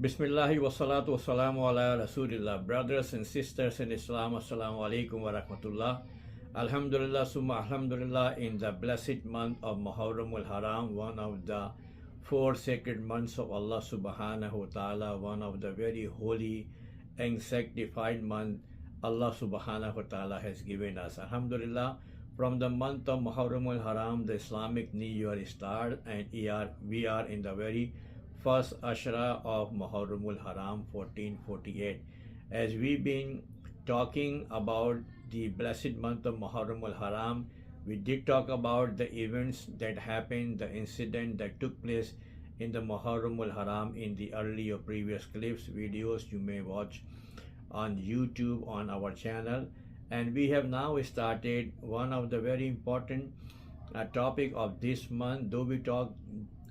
Bismillahi wassalatu wassalamu ala Rasulillah. Brothers and sisters in Islam, Assalamu alaikum wa rahmatullah. Alhamdulillah, summa alhamdulillah, in the blessed month of Muharram al-Haram, one of the four sacred months of Allah subhanahu wa ta'ala, one of the very holy and sanctified month Allah subhanahu wa ta'ala has given us. Alhamdulillah, from the month of Muharram al-Haram, the Islamic New Year started, and we are in the very first Ashra of Muharram al-Haram 1448. As we've been talking about the blessed month of Muharram al-Haram, we did talk about the events that happened, the incident that took place in the Muharram al-Haram in the earlier previous clips, videos you may watch on YouTube on our channel. And we have now started one of the very important topic of this month. Though we talk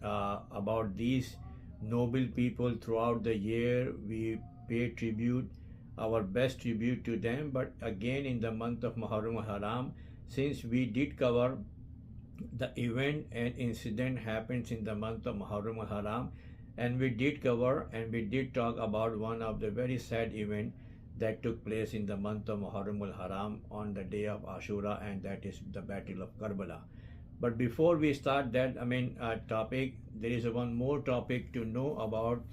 about these noble people throughout the year, we pay tribute, our best tribute to them, but again in the month of Muharram al-Haram, since we did cover the event and incident happens in the month of Muharram al-Haram, and we did cover and we did talk about one of the very sad event that took place in the month of Muharram al-Haram on the day of Ashura, and that is the Battle of Karbala. But before we start that topic, there is one more topic to know about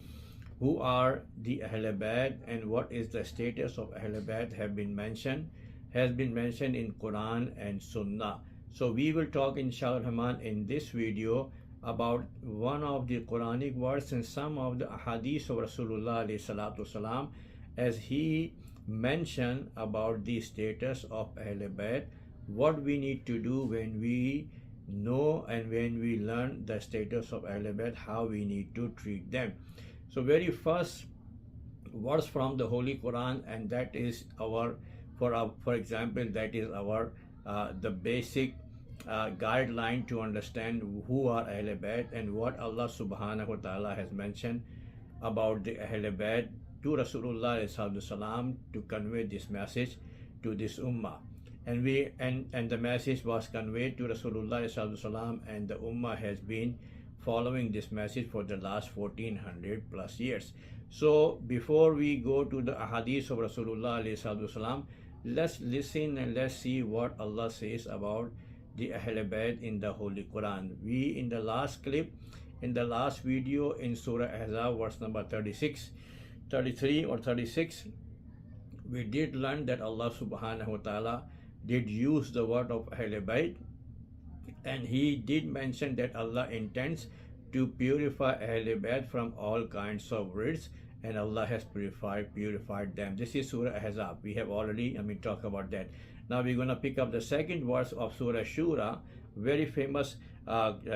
who are the Ahl Bayt and what is the status of Ahl Bayt has been mentioned in Quran and Sunnah. So we will talk inshallah Rahman in this video about one of the Quranic words and some of the hadith of Rasulullah alayhi salatu wasalam, as he mentioned about the status of Ahl Bayt, what we need to do when we know and when we learn the status of Ahl Bayt, how we need to treat them. So very first verse from the Holy Quran, and that is our, for example, that is our the basic guideline to understand who are Ahl Bayt and what Allah subhanahu wa ta'ala has mentioned about the Ahl Bayt to Rasulullah sallallahu to convey this message to this ummah. And the message was conveyed to Rasulullah sallallahu, and the ummah has been following this message for the last 1400 plus years. So before we go to the ahadith of Rasulullah sallallahu, let's listen and let's see what Allah says about the Ahl Bayt in the Holy Quran. We in the last clip, in the last video in Surah Ahzab, verse number 33 or 36, we did learn that Allah subhanahu wa ta'ala did use the word of Ahl Bayt, and he did mention that Allah intends to purify Ahl Bayt from all kinds of words, and Allah has purified them. This is Surah Ahzab. We have already talked about that. Now we're going to pick up the second verse of Surah Shura, very famous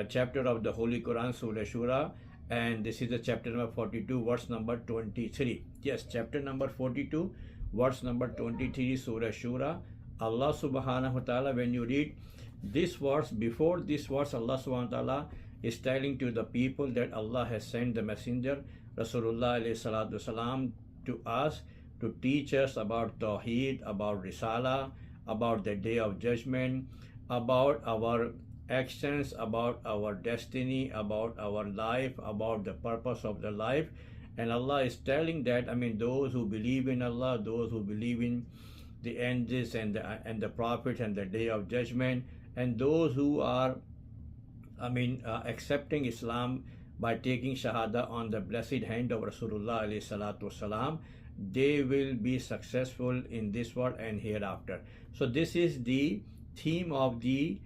chapter of the Holy Quran, Surah Shura, and this is the chapter number 42, verse number 23. Yes, chapter number 42, verse number 23, Surah Shura. Allah subhanahu wa ta'ala, when you read this verse, before this verse, Allah subhanahu wa ta'ala is telling to the people that Allah has sent the messenger Rasulullah alayhi salatu wasalam to us to teach us about Tawheed, about Risala, about the day of judgment, about our actions, about our destiny, about our life, about the purpose of the life. And Allah is telling that, those who believe in Allah, those who believe in the angels and the prophets and the day of judgment, and those who are accepting Islam by taking Shahada on the blessed hand of Rasulullah alayhi salatu wasalam, they will be successful in this world and hereafter. So this is the theme of the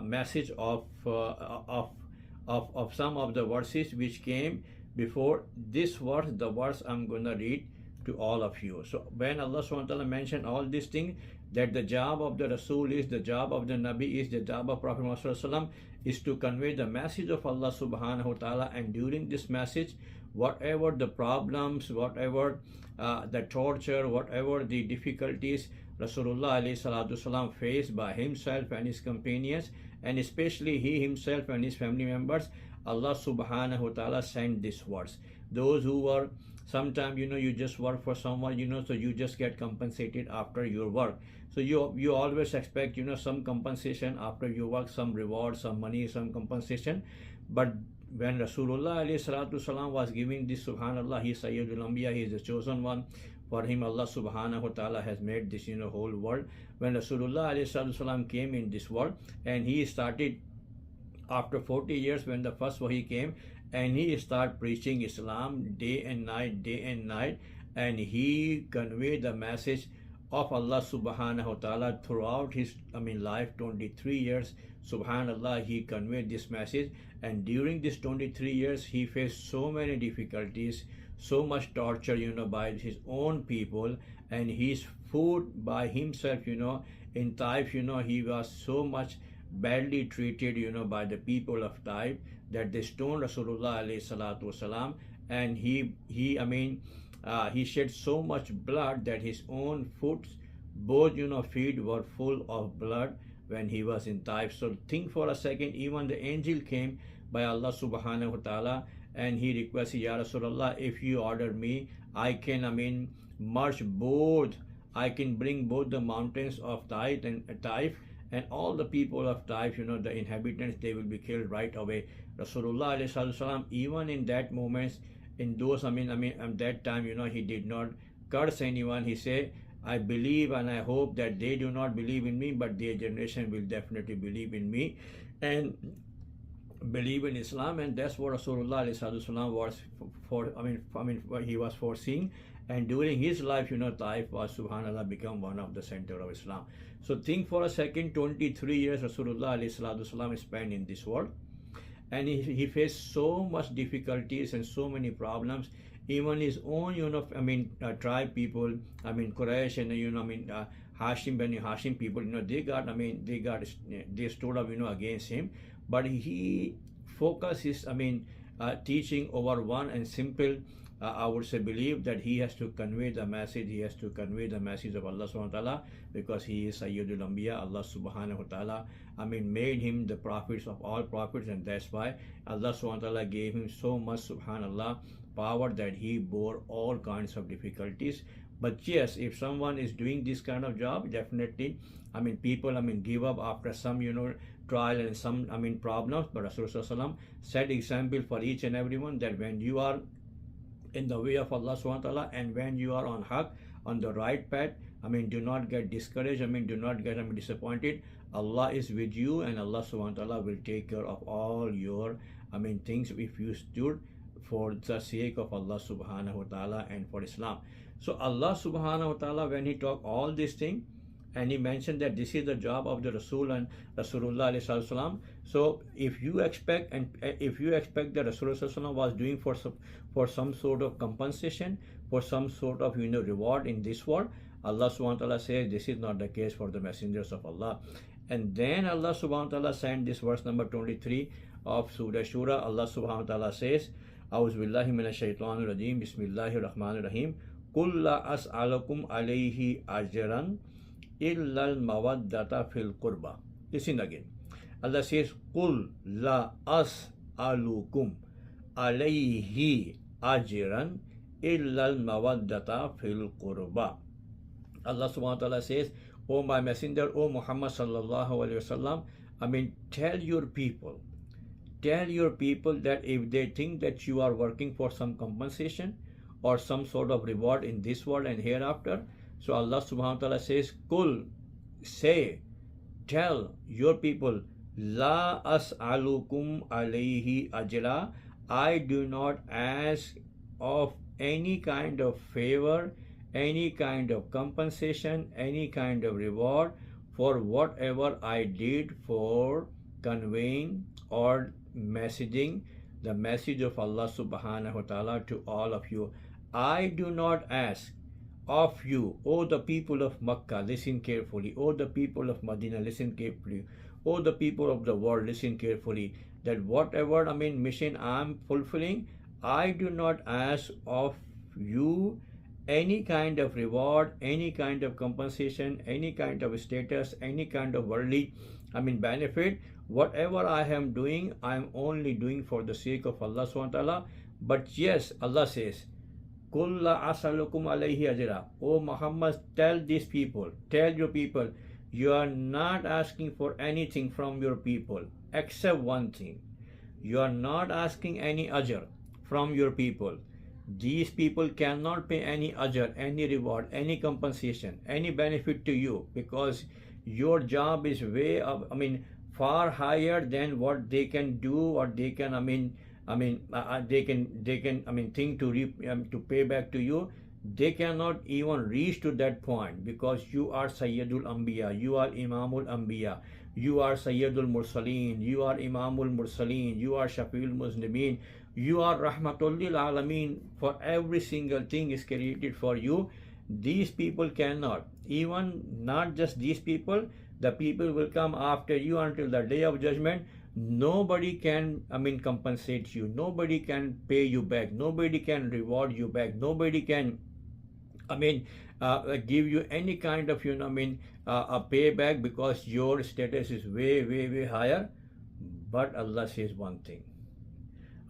message of some of the verses which came before this verse, the verse I'm going to read to all of you. So when Allah subhanahu wa ta'ala mentioned all these things, that the job of the Rasul is, the job of the Nabi is, the job of Prophet Muhammad is to convey the message of Allah subhanahu wa ta'ala, and during this message, whatever the problems, whatever the torture, whatever the difficulties Rasulullah alayhi salatu wasalam faced by himself and his companions, and especially he himself and his family members, Allah subhanahu wa ta'ala sent these words. Those who were, sometimes you just work for someone, so you just get compensated after your work. So you always expect some compensation after your work, some reward, some money, some compensation. But when Rasulullah alayhi salatu salam was giving this, subhanallah, he Sayyidul Anbiya, he is the chosen one. For him, Allah subhanahu wa ta'ala has made this whole world. When Rasulullah alayhi salatu salam came in this world, and he started after 40 years when the first wahi came, and he started preaching Islam day and night, and he conveyed the message of Allah subhanahu wa ta'ala throughout his life, 23 years. Subhanallah, he conveyed this message, and during this 23 years he faced so many difficulties, so much torture by his own people, and his food by himself, in Taif, he was so much badly treated, by the people of Taif, that they stoned Rasulullah alayhi salatu wasalam, and he shed so much blood that his own foot, both feet were full of blood when he was in Taif. So think for a second, even the angel came by Allah subhanahu wa ta'ala, and he requested, Ya Rasulullah, if you order me, I can merge both, I can bring both the mountains of Taif and all the people of Taif, the inhabitants, they will be killed right away. Rasulullah alayhi salam, even in that moments, in those that time, he did not curse anyone. He said, I believe and I hope that they do not believe in me, but their generation will definitely believe in me and believe in Islam. And that's what Rasulullah was he was foreseeing. And during his life, Taif was, subhanallah, become one of the center of Islam. So think for a second, 23 years Rasulullah spent in this world, and he faced so much difficulties and so many problems. Even his own, tribe people, Quraysh and Hashim, Bani Hashim people, they stood up, against him. But he focused his, teaching over one and simple, I would say, belief that he has to convey the message. He has to convey the message of Allah subhanahu wa ta'ala, because he is Sayyidul Anbiya. Allah subhanahu wa ta'ala, made him the prophets of all prophets, and that's why Allah subhanahu wa ta'ala gave him so much, subhanallah, power that he bore all kinds of difficulties. But yes, if someone is doing this kind of job, definitely, people, give up after some, trial and some, problems. But Rasulullah set example for each and everyone that when you are in the way of Allah subhanahu wa ta'ala, and when you are on haq, on the right path, do not get discouraged, do not get disappointed. Allah is with you, and Allah subhanahu wa ta'ala will take care of all your things if you stood for the sake of Allah subhanahu wa ta'ala and for Islam. So Allah subhanahu wa ta'ala, when he talked all these things, and he mentioned that this is the job of the Rasul and Rasulullah alayhi salam. So if you expect that Rasulullah was doing for some sort of compensation, for some sort of reward in this world, Allah subhanahu wa ta'ala says this is not the case for the messengers of Allah. And then Allah subhanahu wa ta'ala sent this verse number 23 of Surah Shura. Allah subhanahu wa ta'ala says, A'udhu billahi minash shaitanir rajim, Bismillahir Rahmanir Rahim, Qul la as'alukum alayhi ajran illal mawaddata fil qurba. Listen again. Allah says, Qul la as'alukum alayhi ajran illal mawaddata fil qurba. Allah subhanahu wa ta'ala says, O my messenger, O Muhammad sallallahu alayhi wasallam, tell your people that if they think that you are working for some compensation or some sort of reward in this world and hereafter, so Allah subhanahu wa ta'ala says, Kul, say, tell your people, La as'alukum alayhi ajra, I do not ask of any kind of favor, any kind of compensation, any kind of reward for whatever I did for conveying or messaging the message of Allah subhanahu wa ta'ala to all of you. I do not ask of you, O the people of Makkah, listen carefully, O the people of Medina, listen carefully, O the people of the world, listen carefully, that whatever mission I am fulfilling, I do not ask of you any kind of reward, any kind of compensation, any kind of status, any kind of worldly benefit. Whatever I am doing, I am only doing for the sake of Allah subhanahu wa ta'ala. But yes, Allah says, Qul la as'alukum alayhi ajra. O Muhammad, tell these people, tell your people, you are not asking for anything from your people except one thing. You are not asking any ajr from your people. These people cannot pay any ajr, any reward, any compensation, any benefit to you, because your job is way up, far higher than what they can do, or they can, they can think to to pay back to you. They cannot even reach to that point, because you are Sayyidul Anbiya, you are Imamul Anbiya, you are Sayyidul Mursaleen, you are Imamul Mursaleen, you are Shafiul Muznibeen, you are Rahmatul lil Alameen. For every single thing is created for you. These people cannot, even not just these people, the people will come after you until the day of judgment. Nobody can, compensate you. Nobody can pay you back. Nobody can reward you back. Nobody can, give you any kind of, a payback, because your status is way, way, way higher. But Allah says one thing.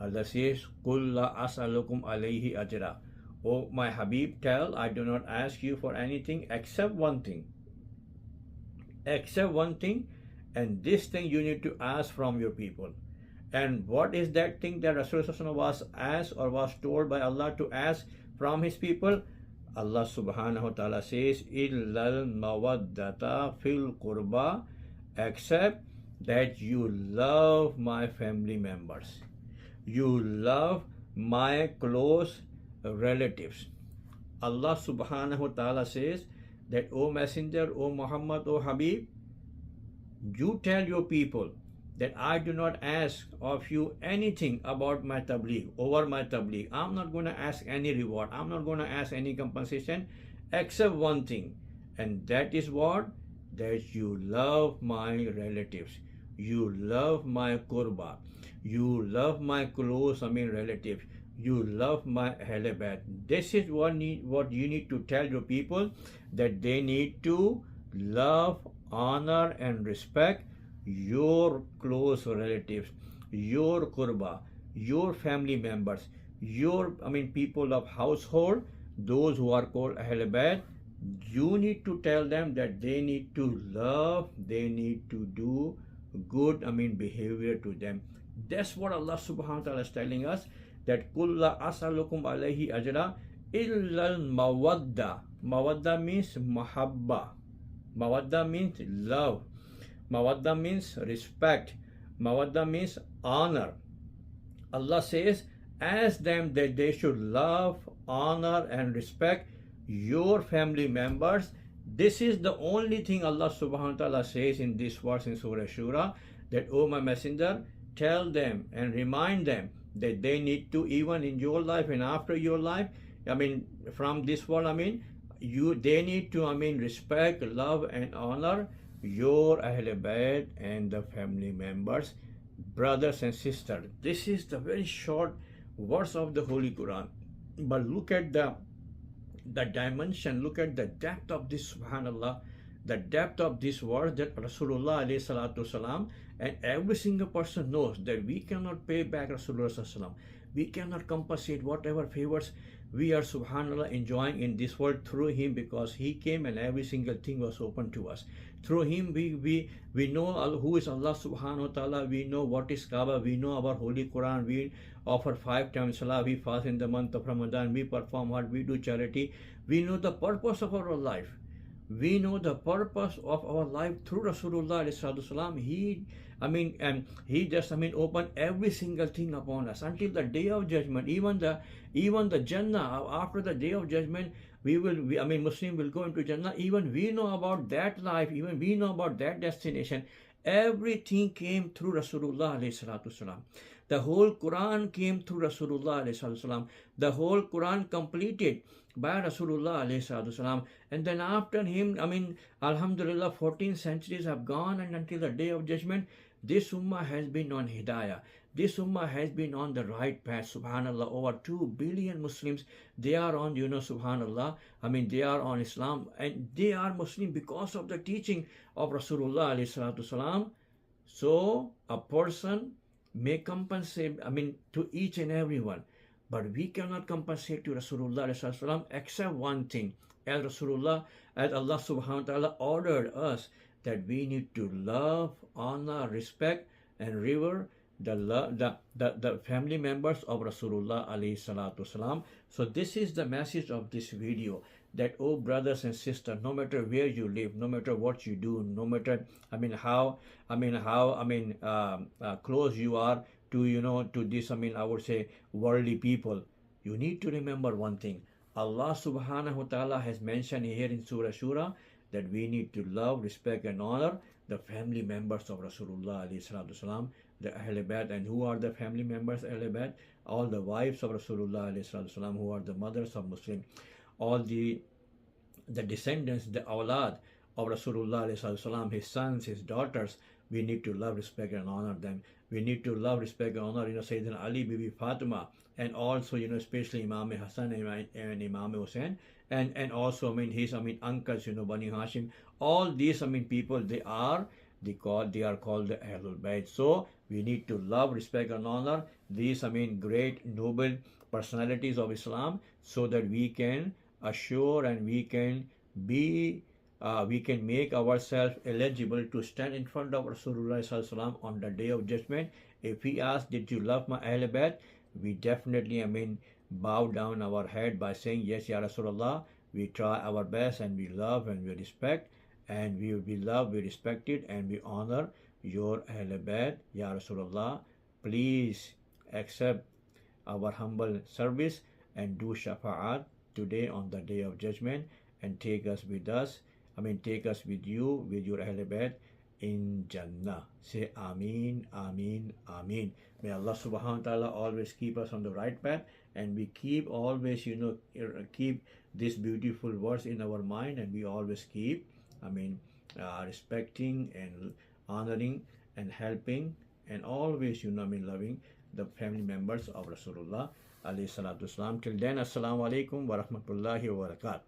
Allah says, "Qul la as'alukum alayhi ajra." Oh my Habib, tell, I do not ask you for anything except one thing. Except one thing, and this thing you need to ask from your people. And what is that thing that Rasulullah was asked, or was told by Allah to ask from his people? Allah subhanahu wa ta'ala says, "Illal mawaddata fil qurba," except that you love my family members. You love my close relatives. Allah subhanahu wa ta'ala says that, O Messenger, O Muhammad, O Habib, you tell your people that I do not ask of you anything about my tabligh, over my tabligh. I'm not going to ask any reward. I'm not going to ask any compensation, except one thing. And that is what? That you love my relatives. You love my qurba. You love my close, relatives. You love my halabat. This is what you need to tell your people, that they need to love, honor, and respect your close relatives, your qurba, your family members, your people of household, those who are called halabat. You need to tell them that they need to love, they need to do good behavior to them. That's what Allah subhanahu wa ta'ala is telling us, that "Qul la as'alukum alayhi ajra illa mawadda." Mawadda means mahabba. Mawadda means love. Mawadda means respect. Mawadda means honor. Allah says, ask them that they should love, honor, and respect your family members. This is the only thing Allah subhanahu wa ta'ala says in this verse in Surah Shura, that, O my messenger, tell them and remind them that they need to, even in your life and after your life, from this world, they need to, respect, love, and honor your Ahl Bayt and the family members, brothers and sisters. This is the very short verse of the Holy Quran. But look at the dimension, look at the depth of this, subhanallah, the depth of this verse, that Rasulullah alayhi salatu wasalam, and every single person knows that we cannot pay back Rasulullah sallallahu alaihi wasallam. We cannot compensate whatever favors we are, subhanallah, enjoying in this world through him, because he came and every single thing was open to us. Through him we know who is Allah subhanahu wa ta'ala. We know what is Kaaba. We know our Holy Quran. We offer 5 times salah. We fast in the month of Ramadan. We perform hajj. We do charity. We know the purpose of our life. We know the purpose of our life through Rasulullah ﷺ. He just opened every single thing upon us until the day of judgment. Even the Jannah, after the day of judgment, Muslim will go into Jannah. Even we know about that life. Even we know about that destination. Everything came through Rasulullah ﷺ. The whole Quran came through Rasulullah ﷺ. The whole Quran completed by Rasulullah ﷺ. And then after him, Alhamdulillah, 14 centuries have gone, and until the day of judgment, this ummah has been on hidayah. This ummah has been on the right path, subhanallah. Over 2 billion Muslims, they are on, subhanallah, they are on Islam, and they are Muslim because of the teaching of Rasulullah ﷺ. So a person may compensate, to each and every one, but we cannot compensate to Rasulullah ﷺ except one thing. As Allah subhanahu wa ta'ala ordered us, that we need to love, honor, respect, and revere the family members of Rasulullah alayhi salatu wasalam. So this is the message of this video, that oh brothers and sisters, no matter where you live, no matter what you do, no matter how close you are to to this I would say worldly people, you need to remember one thing. Allah subhanahu wa ta'ala has mentioned here in Surah Shura that we need to love, respect and honor the family members of Rasulullah alayhi salatu wasalam, the Ahl Bayt. And who are the family members Ahl Bayt? All the wives of Rasulullah alayhi salatu wasalam, who are the mothers of Muslim, all the descendants, the awlad of Rasulullah alayhi salatu wasalam, his sons, his daughters. We need to love, respect and honor them. We need to love, respect and honor Sayyidina Ali, Bibi Fatima, and also especially Imam Hassan and Imam Hussain, and also his uncles, Bani Hashim. All these people, they are called the Ahlul Bayt. So we need to love, respect and honor these great noble personalities of Islam, so that we can assure and we can make ourselves eligible to stand in front of Rasulullah sallallahu alaihi wasallam on the day of judgment. If he asks, did you love my Ahl Bayt? We definitely bow down our head by saying, yes ya Rasulullah, we try our best and we love and we respect, and we love, we respect it, and we honor your Ahl Bayt. Ya Rasulullah, please accept our humble service and do shafa'at today on the day of judgment, and take us with you, with your Ahl Bayt in Jannah. Say Ameen, Ameen, Ameen. May Allah subhanahu wa ta'ala always keep us on the right path, and we keep always, keep this beautiful words in our mind, and we always keep, respecting and honoring and helping and always, loving the family members of Rasulullah alayhi salatu wasalam. Till then, assalamu alaikum wa rahmatullahi wa barakatuh.